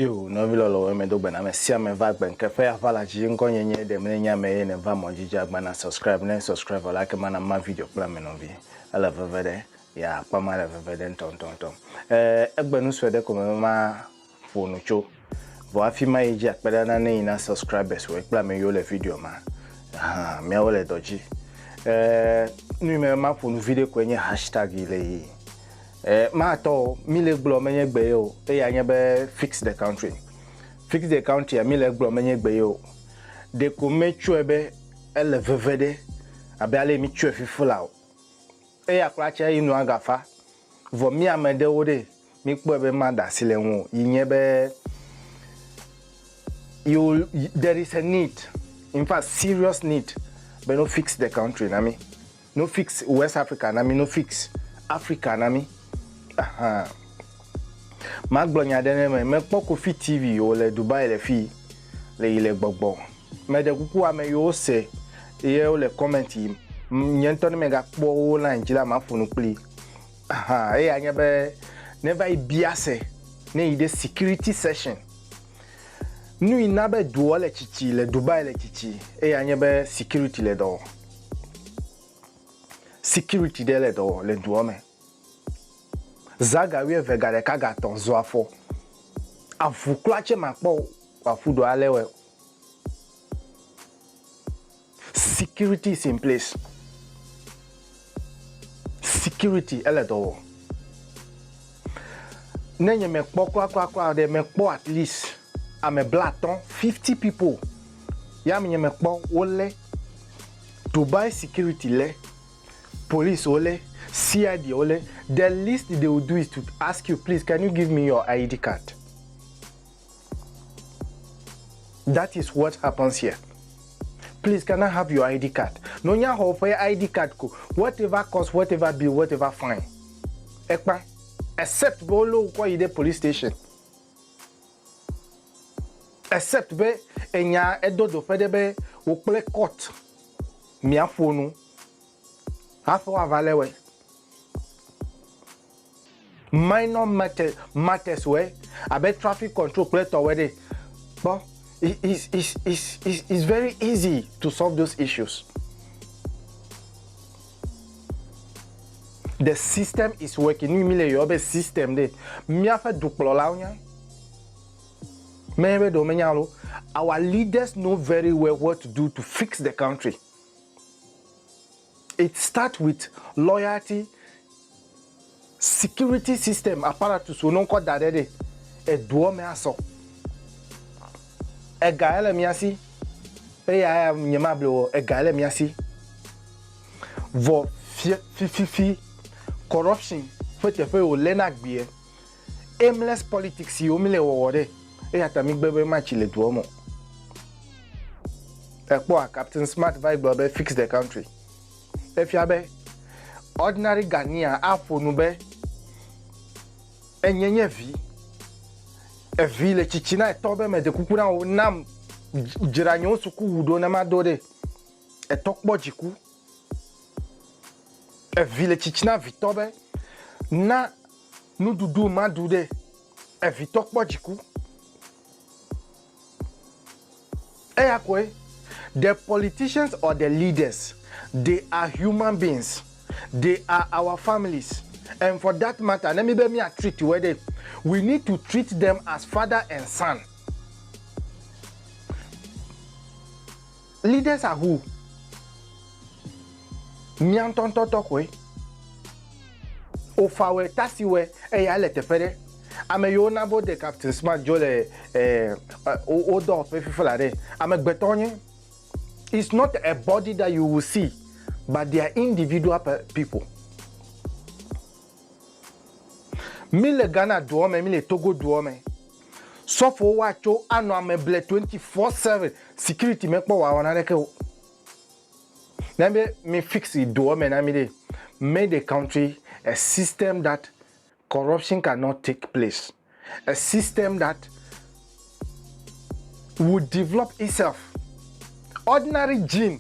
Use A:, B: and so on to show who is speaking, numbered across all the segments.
A: Yo, no vilo lo me do bana me sia me va ben ke fa vala ji nko nyenye de me nya me ne va mo jiji agbana subscribe like man ma video plan me no vi ala vevede ya pa ma la vevede ton egbenu swede ko me ma phone cho bo afi ma ji akpeda na ne ina subscribers we plan me yo le video ma me o le doji nu me ma phone video ko nye hashtag ile yi ma to mile glo menye gbe yo e ya nye be fix the country ya mile glo menye gbe yo de ko mechu ebe ele vevede abe ale mi chu efifula e ya kra cha inu agafa vo mi amede wode mi po ebe ma da sile won yin be there is a need, in fact serious need, but no fix the country na me no fix West Africa na me no fix Africa na me Maglonya dene me poko fi TV o le Dubai le fi le ile gbogbo me de kuku ame yo se ye o le comment yi nyento ne me ga po o Nigeria ma funu pli e anya be never I biase ne ide security session nu ina be duo le chichi le Dubai le chichi e anya be security le do security de le do le duo me Zaga we vegare kaga ton zo afo afu klache makpo afu do alewe security is in place security ele do nenye mekpo kwa de mekpo at least ame blaton 50 people ya menye mekpo ole Dubai security le police ole CID ole, the least they will do is to ask you, please, can you give me your ID card? That is what happens here. Please, can I have your ID card? No, nya ho for your ID card ko. Whatever cost, whatever bill, whatever fine. Ekpa, except bolo ko ide police station. Except be enya edo do fedebe wo play court. Mi afonu. Afo avalewe. Minor matters where about traffic control plate already, but it's very easy to solve those issues. The system is working. You mean your system de mi afa duplola unya. Maybe do menyalo. Our leaders know very well what to do to fix the country. It starts with loyalty. Security system apparatus non ko dadede e duo me aso e gaele mi asi e ya nyema blo e gaele mi asi vo fi corruption fete fe o lena gbe aimless politics yo mi le wode e ya tami gbebe match le duo mo e po Captain Smart vibe be fix the country if ya be ordinary Ghanaian afonu be enyenye vi e vi le chichina e tobe me de kukuna nam jiranyo suku wudo na madode e tokbo jiku e vi le chichina vi tobe na nududu madude e vi tokbo jiku e yakwe the politicians or the leaders, they are human beings, they are our families. And for that matter, let me be me a treat where we need to treat them as father and son. Leaders are who? Mianton tokwe. Ofawe tasiwe eyale tefere. Ame yo nabo de Captain Smart jole odo fefifulade. Ame gbetonye. It's not a body that you will see, but they are individual people. Mile Ghana duome, mile Togo duome. So for wacho ano ameble 24/7 security mekpo wa wanareke. Nambe me fix it duome na mide made the country a system that corruption cannot take place. A system that would develop itself. Ordinary gene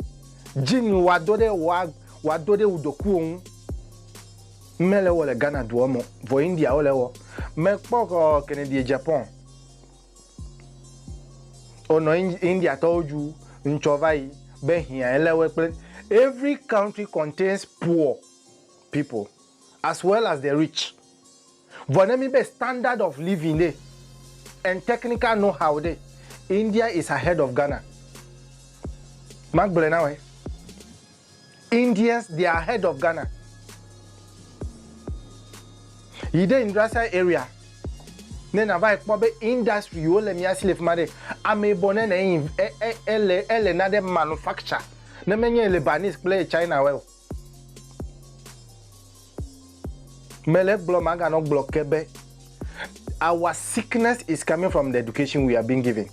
A: wadode udoku mele wole Ghana duomo vo India ole wo me poko Kennedy Japan ono India told you nchovai be here elewe. Every country contains poor people as well as the rich. Vonemi be standard of living there and technical know-how there. India is ahead of Ghana. Magbele now. Indians, they are ahead of Ghana. Ide industrial area. Ne na vai kpobe industry yo le mi asile fumade. Ame bone na ele na de manufacture. Ne menye Lebanese play China well. Mele blo maga no blockebe. Our sickness is coming from the education we are being given.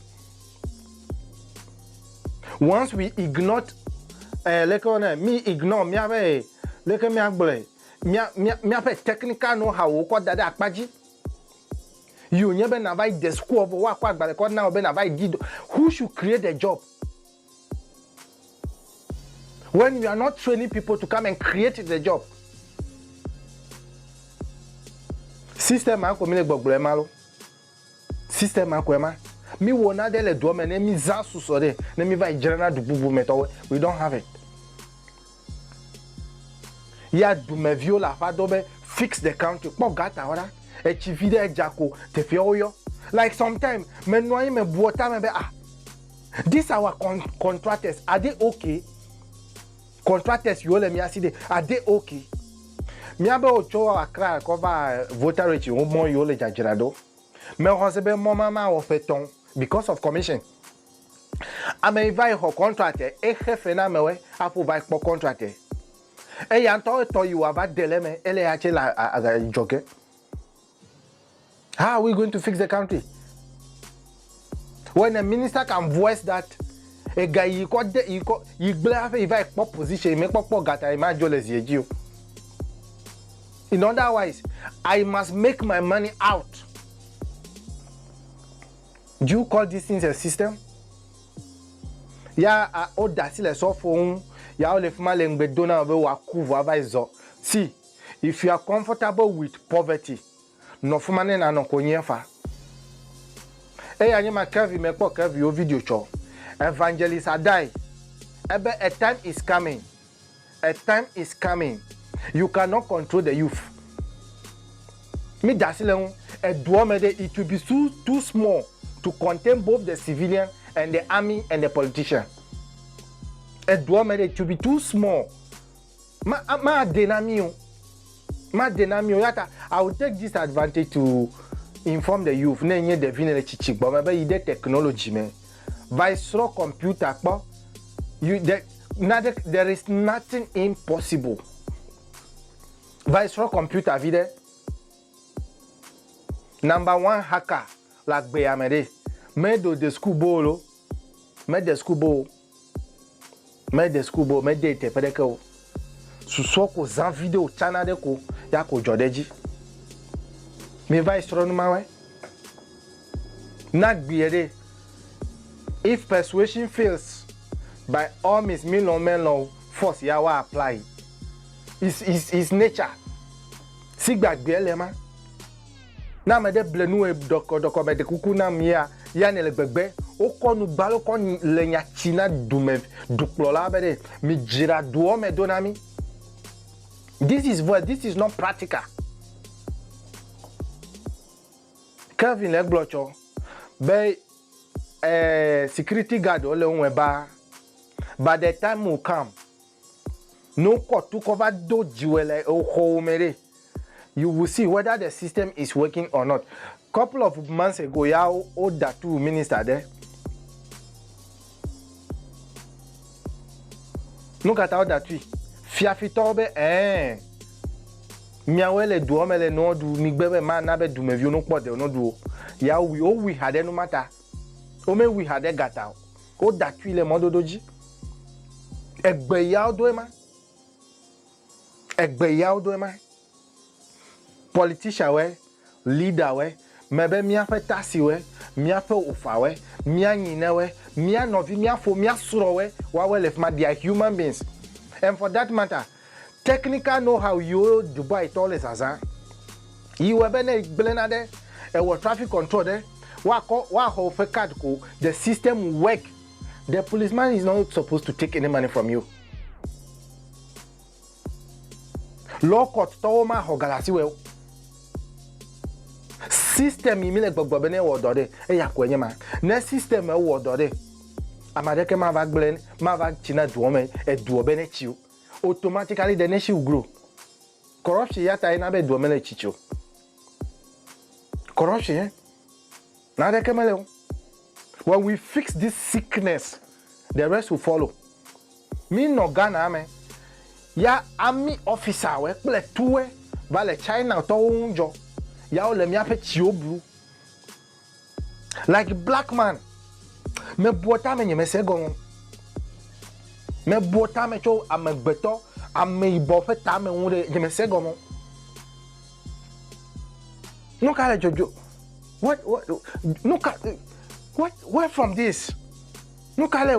A: Once we ignore ignore me ave leke me agbole me ave technical know how ko dada akpaji you nyebe na vai the school of wa kwa agbale ko na obe na vai did who should create a job when you are not training people to come and create the job. System an ko mi le gbogbole ma lo system an ko e ma mi wona de le do me ne mi za susore ne mi vai general du bubu meto we don't have it. Ya du me viola fa do be fix the country pop gata ora e chi vide jako te fi oyo like sometimes me no me buota me be these our contractors, are they okay? Contractors you le mi aside, are they okay? Mi abe ocho akra cover voter rate o mo yo le jajirado me ho se be mo mama o feton because of commission. I may invite her contractor, a hefe na mewe, afu vai po contractor. E yanto to you about deleme, ele achela a joke. How are we going to fix the country? When a minister can voice that, a guy you got the you blame if I pop position, make pop gata, imagine as you. In otherwise, I must make my money out. Do you call these things a system? Ya odasi le so phone ya ole fuma le ngbe dona be wa kuvu avaizo. See, if you are comfortable with poverty, no fuma ne na no konye fa. Anya ma Kevi me po Kevi o video cho. Evangelist Adai. Ebe a time is coming. A time is coming. You cannot control the youth. Me dasi le e duo me de it will be too small to contain both the civilian and the army and the politician. It to be too small. Ma denamio yata. I will take this advantage to inform the youth. Nenye devine le chichik, but maybe you de technology man. Viceroy computer, there is nothing impossible. Viceroy computer vide. Number one hacker like Beyamede. Made the school bolo. Made the school bowl. Made the school bowl. Made the tepedeko. Susoko zan video chana deko. Yako jodeji. Me va istron mawe. Nak biede. If persuasion fails, by all means, no force yawa apply. It's nature. Sigbak bielema. Na me de blenu e doko me de kuku na mia ya ne le gbegbe o konu gbalo kon le nya china dume duklola be de mi jira duo me donami. This is not practical. Kevin le blocho be security guard o le unwe ba by the time will come no court to cover do jiwele o ho mere. You will see whether the system is working or not. Couple of months ago, ya order two minister there. Look at how that we. Fiafitobe miawele duomele no du migbebe man nabe du mevio no pode no du. Ya we had no matter. Ome we had a gata. O that we le modo doji. Egbe ya do ema. Egbe ya do ema. Politician we, leader we, mebe mia fe tasi we, mia fe ufa we, mia nyine we, mia novi, mia fo, mia suro we, wawe lefma, they are human beings. And for that matter, technical know-how you Dubai it all is as you were bene blena de, e traffic control de, The system work. The policeman is not supposed to take any money from you. Law court toma hogalasi well. System imile gbogbo bene wo dode e yakwenye ma. Ne system e wo dode. Amadeke ma va glen, ma va china duome e duo bene chiu. Automatically the nation will grow. Corruption yata ina be duome le chicho. Corruption, eh? When we fix this sickness, the rest will follow. Me no Ghana me. Ya army officer we ple tuwe vale China to unjo. Ya ole mi ape chiobru. Like black man. Me bota me nyeme segon. Me bota me cho amegbeto ame ibofe ta me unre nyeme segon. No kale jojo. What look at what where from this? Look at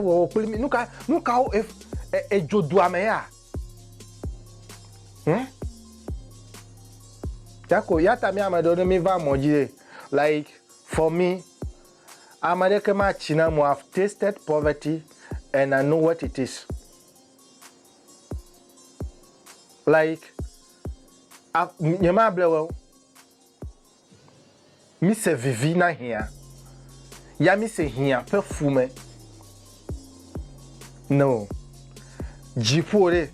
A: look how if a joduamea. Tako yata mi amadone mi va moji. Like for me, Amadeke ma china mo have tasted poverty and I know what it is. Like nyema blewo. Mi se vivi na here. Ya mi se here perfume. No. Jipore.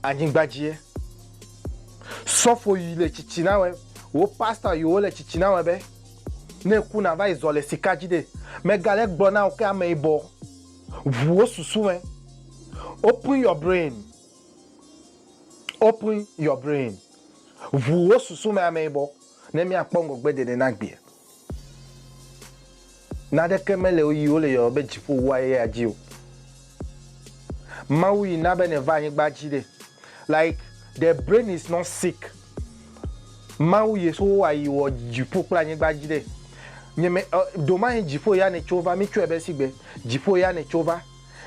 A: Anjingbajiye. Sofo yile chichina we. Wo pastor yo le chichina we be. Ne kuna va izole sikajide. Me gale gbona oke ame ibo. Wo susu we. Open your brain. Open your brain. Wo susu me ame ibo. Nemi akpongo gbede de nagbie. Na de kemele oyi ole yo be jipo wa ye aji o. Mawi na be ne va yin gbajide. Like the brain is not sick. Mawi so wa yi wo jipo pla yin gbajide. Nyeme doma yin jipo ya ne chova mi twa be sigbe. Jipo ya ne chova.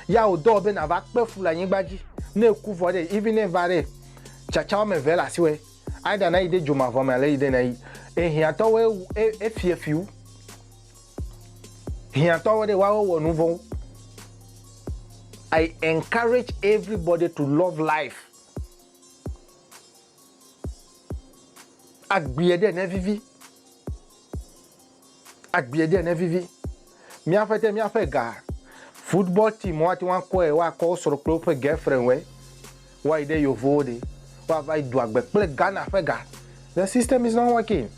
A: Ya odo be na va pe fula yin gbaji. Ne ku for de even ne vare. Chacha me vela siwe. Aida na ide juma voma le ide na yi. Hiato we efiefiu. Hiato we de wa wo nuvo. I encourage everybody to love life. Agbiede na vivi. Agbiede na vivi. Mi afete mi afega. Football team wa ti wan ko e wa ko soro pro girlfriend we. Wa ide yo vode. Wa vai do agbe play Ghana fega. The system is not working.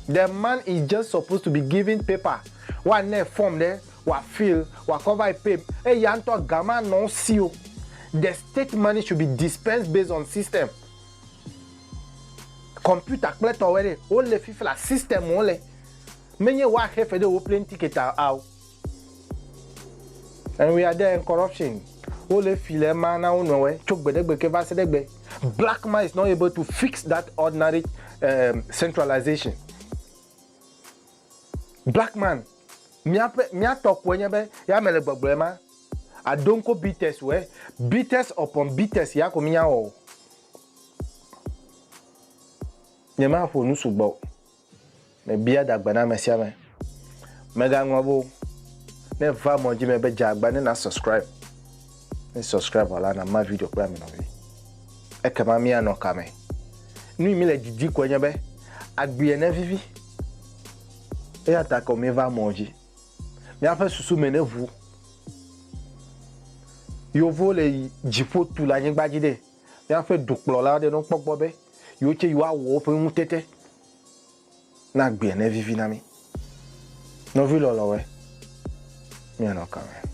A: The man is just supposed to be giving paper. One net form there, what fill, what cover pay. Hey, yanto gamma no seal. The state money should be dispensed based on system. Computer plate already. All the FIFA system only. Many work here for the plane ticket out. And we are there in corruption. All the file man now no way. Black man is not able to fix that ordinary centralization. Black man, mi talk when be ya mele problema. I don't go beaters we, beaters upon beaters ya ko mi ya o. Nyema fo nu sugbo. Me bia dagba na mesia me. Mega ngobo. Ne va moji me be jagba ne na subscribe. Ne subscribe ala na ma video kwa mi no bi. E kama mi anoka me. Nu mi le didi ko nya be. Agbiye na vivi. E ataka o me va moji. Mi afa susu me ne vu. Yo vo le jipo tu la yin gbajide. Mi afa dukplo la de no popo be. Yo che yo awo pe un tete. Na gbe na vivi na mi. No vi lo we. Mi anoka me.